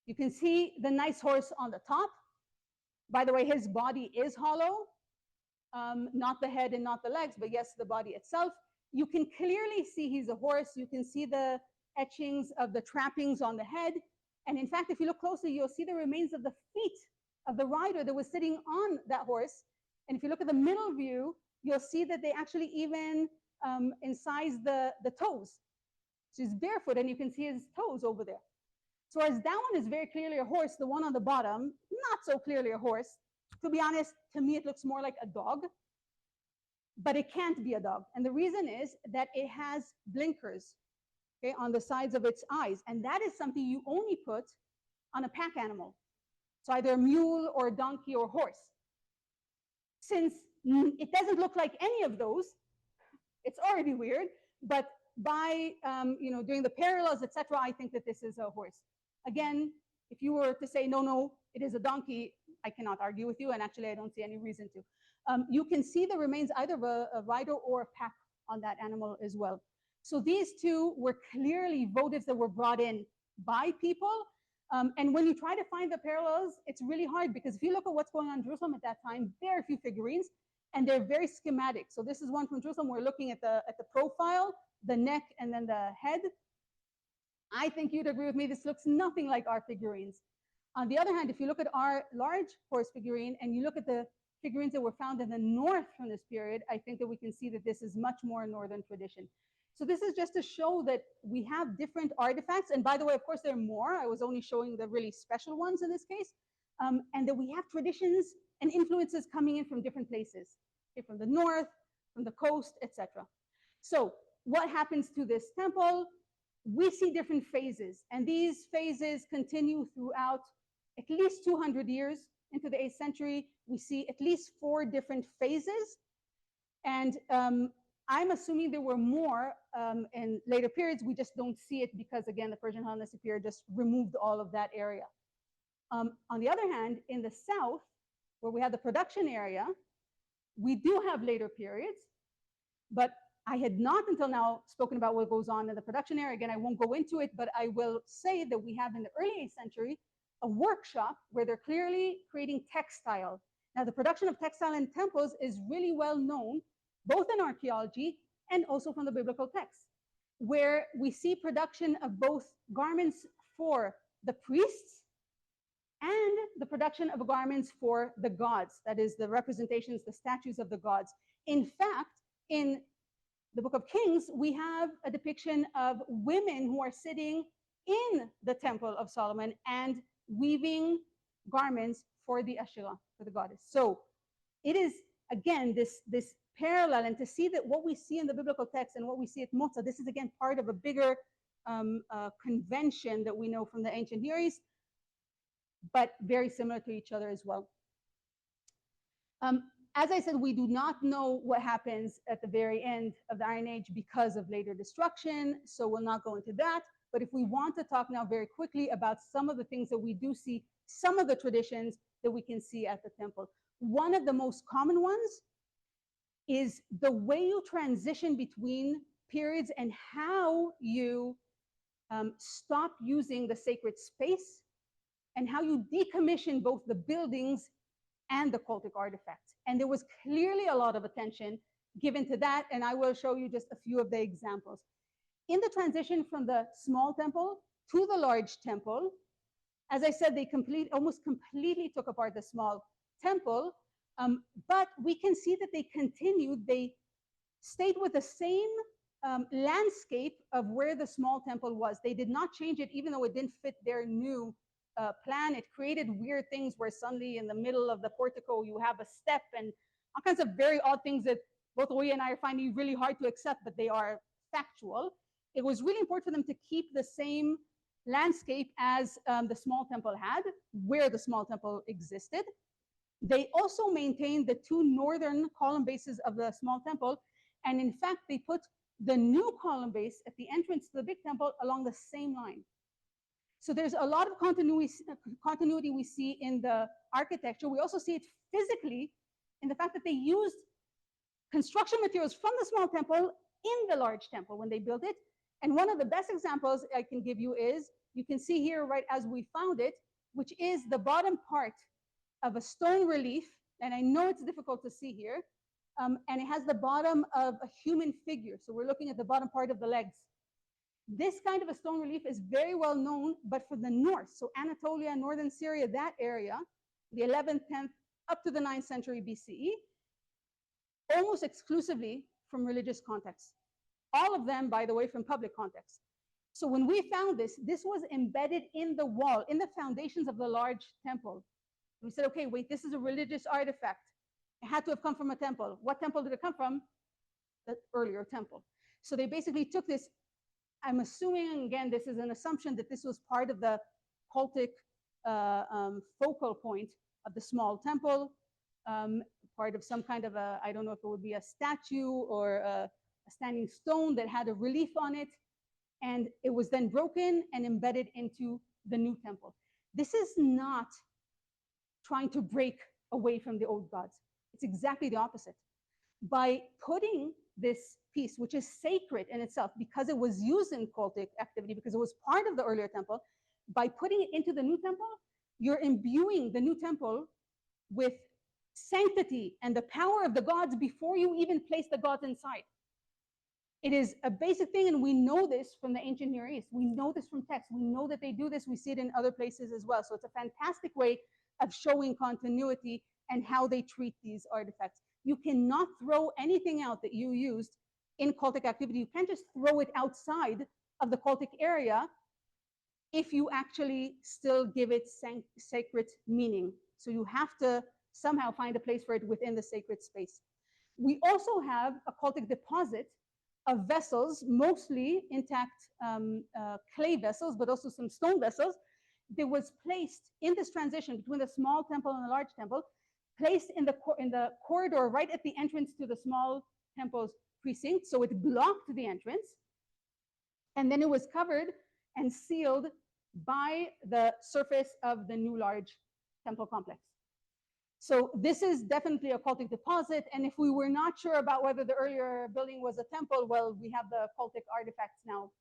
You can see the nice horse on the top. By the way, his body is hollow, not the head and not the legs, but yes, the body itself. You can clearly see he's a horse. You can see the etchings of the trappings on the head. And in fact, if you look closely, you'll see the remains of the feet of the rider that was sitting on that horse. And if you look at the middle view, you'll see that they actually even incise the toes. So he's barefoot, and you can see his toes over there. So as that one is very clearly a horse, the one on the bottom, not so clearly a horse. To be honest, to me, it looks more like a dog, but it can't be a dog. And the reason is that it has blinkers, okay, on the sides of its eyes. And that is something you only put on a pack animal. So either a mule or a donkey or horse. Since it doesn't look like any of those, it's already weird, but by doing the parallels, etc., I think that this is a horse. Again, if you were to say, no, it is a donkey, I cannot argue with you, and actually I don't see any reason to. You can see the remains either of a rider or a pack on that animal as well. So these two were clearly votives that were brought in by people. And when you try to find the parallels, it's really hard, because if you look at what's going on in Jerusalem at that time, very few figurines, and they're very schematic. So this is one from Jerusalem. We're looking at the profile, the neck, and then the head. I think you'd agree with me, this looks nothing like our figurines. On the other hand, if you look at our large horse figurine and you look at the figurines that were found in the north from this period, I think that we can see that this is much more northern tradition. So this is just to show that we have different artifacts. And by the way, of course, there are more. I was only showing the really special ones in this case. And that we have traditions and influences coming in from different places, okay, from the north, from the coast, etc. So what happens to this temple? We see different phases, and these phases continue throughout at least 200 years into the 8th century. We see at least 4 different phases, and I'm assuming there were more in later periods. We just don't see it because, again, the Persian Hellenistic period just removed all of that area. On the other hand, in the south, where we have the production area, we do have later periods, but I had not until now spoken about what goes on in the production area. Again, I won't go into it, but I will say that we have in the early 8th century a workshop where they're clearly creating textile. Now, the production of textile in temples is really well known, both in archaeology and also from the biblical texts, where we see production of both garments for the priests and the production of garments for the gods, that is, the representations, the statues of the gods. In fact, in the Book of Kings, we have a depiction of women who are sitting in the Temple of Solomon and weaving garments for the Asherah, for the goddess. So it is, again, this parallel, and to see that what we see in the biblical text and what we see at Moẓa, this is, again, part of a bigger convention that we know from the ancient Near East, but very similar to each other as well. As I said, we do not know what happens at the very end of the Iron Age because of later destruction, so we'll not go into that. But if we want to talk now very quickly about some of the things that we do see, some of the traditions that we can see at the temple. One of the most common ones is the way you transition between periods and how you stop using the sacred space and how you decommission both the buildings and the cultic artifacts. And there was clearly a lot of attention given to that, and I will show you just a few of the examples. In the transition from the small temple to the large temple, as I said, they almost completely took apart the small temple, but we can see that they continued, they stayed with the same landscape of where the small temple was. They did not change it, even though it didn't fit their new plan. It created weird things where suddenly in the middle of the portico you have a step and all kinds of very odd things that both Roy and I are finding really hard to accept, but they are factual. It was really important for them to keep the same landscape as the small temple had, where the small temple existed. They also maintained the two northern column bases of the small temple, and in fact, they put the new column base at the entrance to the big temple along the same line. So there's a lot of continuity we see in the architecture. We also see it physically in the fact that they used construction materials from the small temple in the large temple when they built it. And one of the best examples I can give you is, you can see here right as we found it, which is the bottom part of a stone relief. And I know it's difficult to see here. And it has the bottom of a human figure. So we're looking at the bottom part of the legs. This kind of a stone relief is very well known, but for the north, so Anatolia, northern Syria, that area, the 11th, 10th, up to the 9th century BCE, almost exclusively from religious contexts. All of them, by the way, from public context. So when we found this, this was embedded in the wall, in the foundations of the large temple. We said, okay, wait, this is a religious artifact. It had to have come from a temple. What temple did it come from? The earlier temple. So they basically took this. I'm assuming, again, this is an assumption that this was part of the cultic focal point of the small temple, part of some kind of a, I don't know if it would be a statue or a standing stone that had a relief on it. And it was then broken and embedded into the new temple. This is not trying to break away from the old gods. It's exactly the opposite. By putting this piece, which is sacred in itself, because it was used in cultic activity, because it was part of the earlier temple, by putting it into the new temple, you're imbuing the new temple with sanctity and the power of the gods before you even place the gods inside. It is a basic thing, and we know this from the ancient Near East. We know this from texts. We know that they do this. We see it in other places as well. So it's a fantastic way of showing continuity and how they treat these artifacts. You cannot throw anything out that you used in cultic activity. You can't just throw it outside of the cultic area if you actually still give it sacred meaning. So you have to somehow find a place for it within the sacred space. We also have a cultic deposit of vessels, mostly intact clay vessels, but also some stone vessels, that was placed in this transition between the small temple and the large temple, placed in the corridor right at the entrance to the small temple's precinct. So it blocked the entrance. And then it was covered and sealed by the surface of the new large temple complex. So this is definitely a cultic deposit. And if we were not sure about whether the earlier building was a temple, well, we have the cultic artifacts now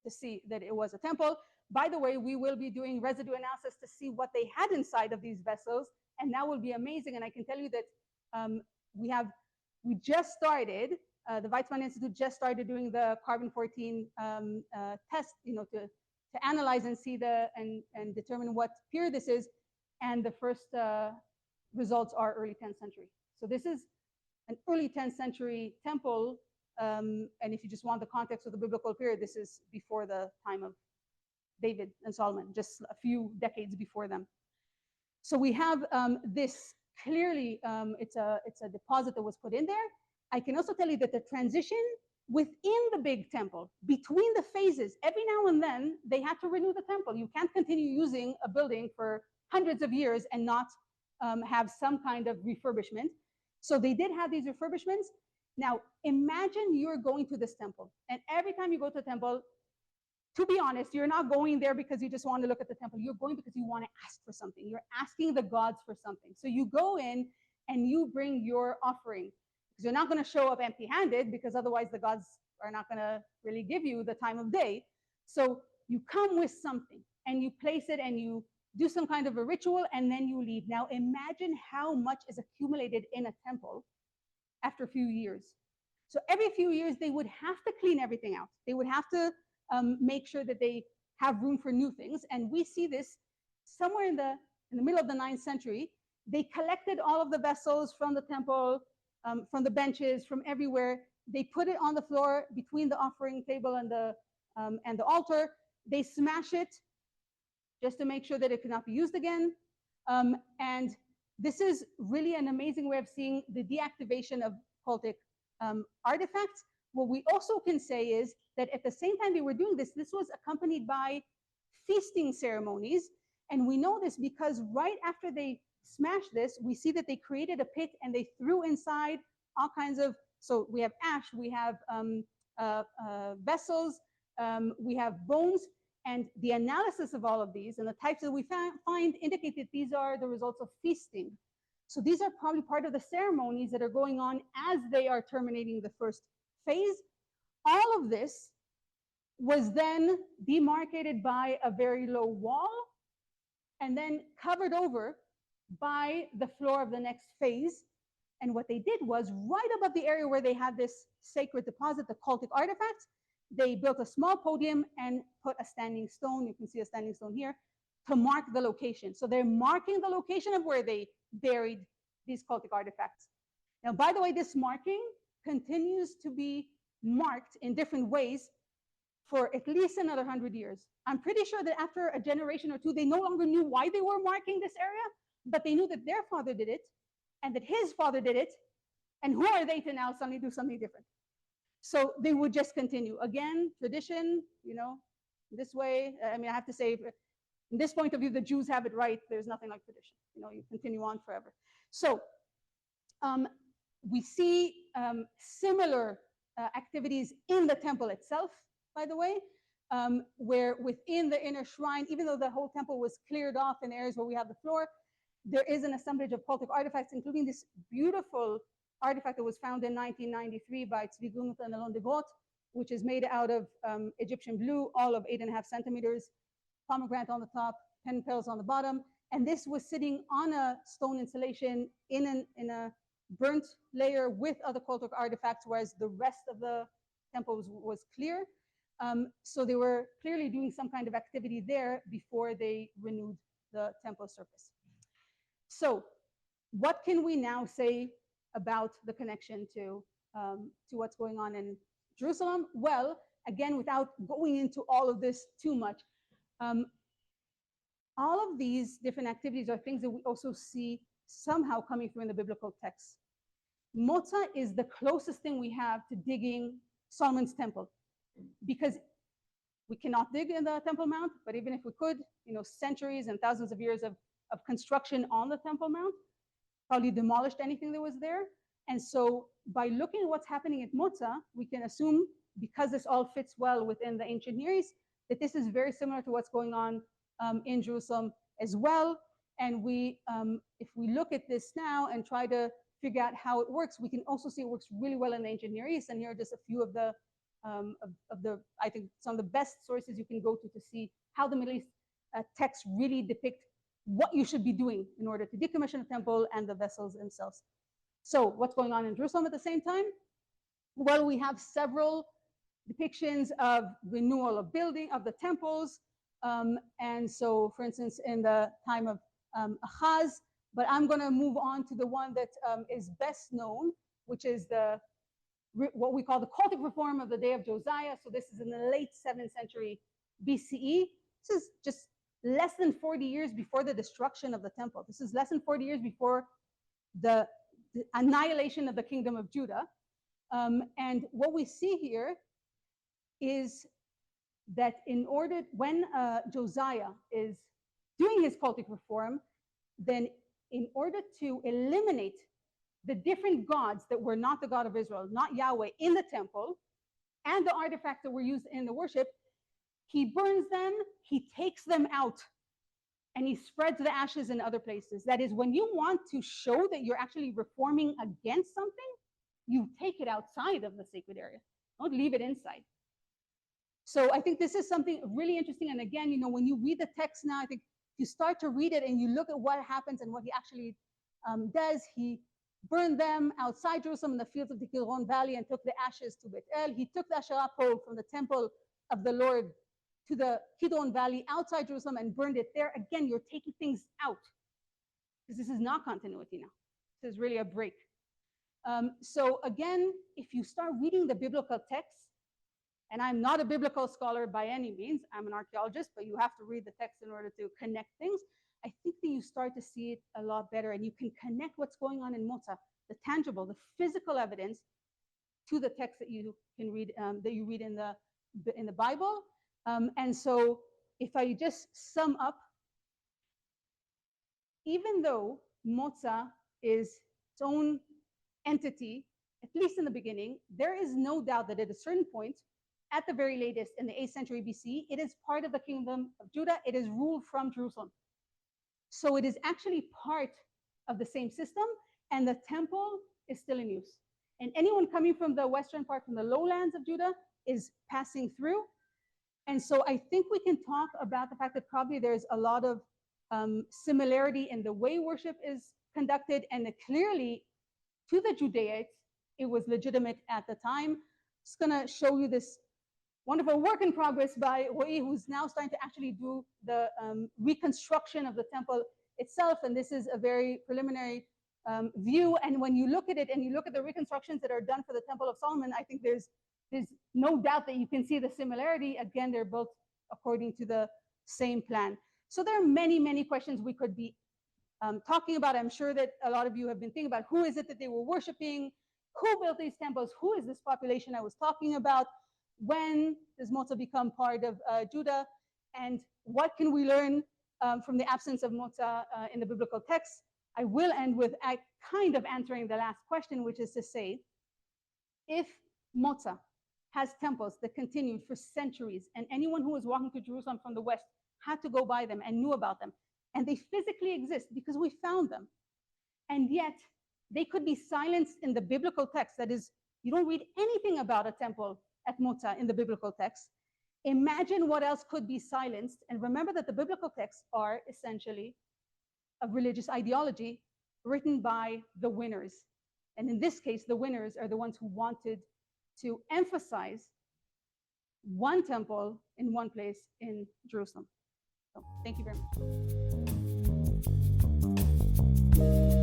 to see that it was a temple. By the way, we will be doing residue analysis to see what they had inside of these vessels, and that will be amazing. And I can tell you that we just started, the Weizmann Institute just started doing the carbon-14 test, to analyze and see and determine what period this is, and the first results are early 10th century. So this is an early 10th century temple, and if you just want the context of the biblical period, this is before the time of David and Solomon, just a few decades before them. So we have this clearly, it's a deposit that was put in there. I can also tell you that the transition within the big temple, between the phases, every now and then they had to renew the temple. You can't continue using a building for hundreds of years and not have some kind of refurbishment. So they did have these refurbishments. Now, imagine you're going to this temple, and every time you go to the temple, to be honest, you're not going there because you just want to look at the temple. You're going because you want to ask for something. You're asking the gods for something. So you go in and you bring your offering, because you're not going to show up empty-handed, because otherwise the gods are not going to really give you the time of day. So you come with something and you place it and you do some kind of a ritual, and then you leave. Now imagine how much is accumulated in a temple after a few years. So every few years they would have to clean everything out. They would have to make sure that they have room for new things. And we see this somewhere in the middle of the 9th century. They collected all of the vessels from the temple, from the benches, from everywhere. They put it on the floor between the offering table and the altar. They smash it just to make sure that it cannot be used again. And this is really an amazing way of seeing the deactivation of cultic artifacts. What we also can say is that at the same time they were doing this, this was accompanied by feasting ceremonies. And we know this because right after they smashed this, we see that they created a pit and they threw inside all kinds of, so we have ash, we have vessels, we have bones, and the analysis of all of these and the types that we find indicate that these are the results of feasting. So these are probably part of the ceremonies that are going on as they are terminating the first phase. All of this was then demarcated by a very low wall and then covered over by the floor of the next phase. And what they did was, right above the area where they had this sacred deposit, the cultic artifacts, they built a small podium and put a standing stone. You can see a standing stone here to mark the location. So they're marking the location of where they buried these cultic artifacts. Now, by the way, this marking continues to be marked in different ways for at least another 100 years. I'm pretty sure that after a generation or two, they no longer knew why they were marking this area, but they knew that their father did it and that his father did it. And who are they to now suddenly do something different? So they would just continue. Again, tradition, this way. I mean, I have to say, from this point of view, the Jews have it right. There's nothing like tradition. You continue on forever. So we see similar activities in the temple itself, by the way, where within the inner shrine, even though the whole temple was cleared off in areas where we have the floor, there is an assemblage of cultic artifacts, including this beautiful artifact that was found in 1993 by Tzvi Grunert and Alon de Groot, which is made out of Egyptian blue, all of 8.5 centimeters, pomegranate on the top, 10 petals on the bottom. And this was sitting on a stone installation in a burnt layer with other cultic artifacts, whereas the rest of the temple was clear. So they were clearly doing some kind of activity there before they renewed the temple surface. So what can we now say about the connection to what's going on in Jerusalem? Well, again, without going into all of this too much, all of these different activities are things that we also see somehow coming through in the biblical text. Moẓa is the closest thing we have to digging Solomon's temple, because we cannot dig in the Temple Mount, but even if we could, centuries and thousands of years of construction on the Temple Mount probably demolished anything that was there. And so by looking at what's happening at Moẓa, we can assume, because this all fits well within the ancient Near East, that this is very similar to what's going on in Jerusalem as well. And if we look at this now and try to figure out how it works, we can also see it works really well in the ancient Near East. And here are just a few of the, I think, some of the best sources you can go to see how the Middle East texts really depict what you should be doing in order to decommission the temple and the vessels themselves. So what's going on in Jerusalem at the same time? Well, we have several depictions of renewal of building of the temples. And so, for instance, in the time of Ahaz, but I'm going to move on to the one that is best known, which is what we call the Cultic reform of the day of Josiah. So this is in the late 7th century BCE. This is just less than 40 years before the destruction of the temple. This is less than 40 years before the annihilation of the kingdom of Judah. And what we see here is that when Josiah is doing his cultic reform, then in order to eliminate the different gods that were not the God of Israel, not Yahweh, in the temple, and the artifacts that were used in the worship, he burns them, he takes them out, and he spreads the ashes in other places. That is, when you want to show that you're actually reforming against something, you take it outside of the sacred area. Don't leave it inside. So I think this is something really interesting. And again, you know, when you read the text now, I think you start to read it and you look at what happens and what he actually does. He burned them outside Jerusalem in the fields of the Kidron Valley and took the ashes to Beit El. He took the Asherah pole from the temple of the Lord to the Kidron Valley outside Jerusalem and burned it there. Again, you're taking things out because this is not continuity now. This is really a break. So again, if you start reading the biblical text, and I'm not a biblical scholar by any means, I'm an archaeologist, but you have to read the text in order to connect things. I think that you start to see it a lot better, and you can connect what's going on in Moẓa, the tangible, the physical evidence, to the text that you can read, that you read in the Bible. And so, if I just sum up, even though Moẓa is its own entity, at least in the beginning, there is no doubt that at a certain point, at the very latest in the 8th century BC, it is part of the kingdom of Judah. It is ruled from Jerusalem. So it is actually part of the same system, and the temple is still in use. And anyone coming from the western part, from the lowlands of Judah, is passing through. And so I think we can talk about the fact that probably there's a lot of similarity in the way worship is conducted, and clearly to the Judeans, it was legitimate at the time. Just gonna show you this wonderful work in progress by Roy, who's now starting to actually do the reconstruction of the temple itself. And this is a very preliminary view. And when you look at it and you look at the reconstructions that are done for the Temple of Solomon, I think there's no doubt that you can see the similarity. Again, they're built according to the same plan. So there are many, many questions we could be talking about. I'm sure that a lot of you have been thinking about who is it that they were worshiping, who built these temples, who is this population I was talking about, when does Moẓa become part of Judah, and what can we learn from the absence of Moẓa in the biblical text? I will end with kind of answering the last question, which is to say, if Moẓa has temples that continued for centuries, and anyone who was walking to Jerusalem from the west had to go by them and knew about them, and they physically exist because we found them, and yet they could be silenced in the biblical text. That is, you don't read anything about a temple at Moẓa in the biblical text. Imagine what else could be silenced. And remember that the biblical texts are essentially a religious ideology written by the winners. And in this case, the winners are the ones who wanted to emphasize one temple in one place in Jerusalem. So thank you very much.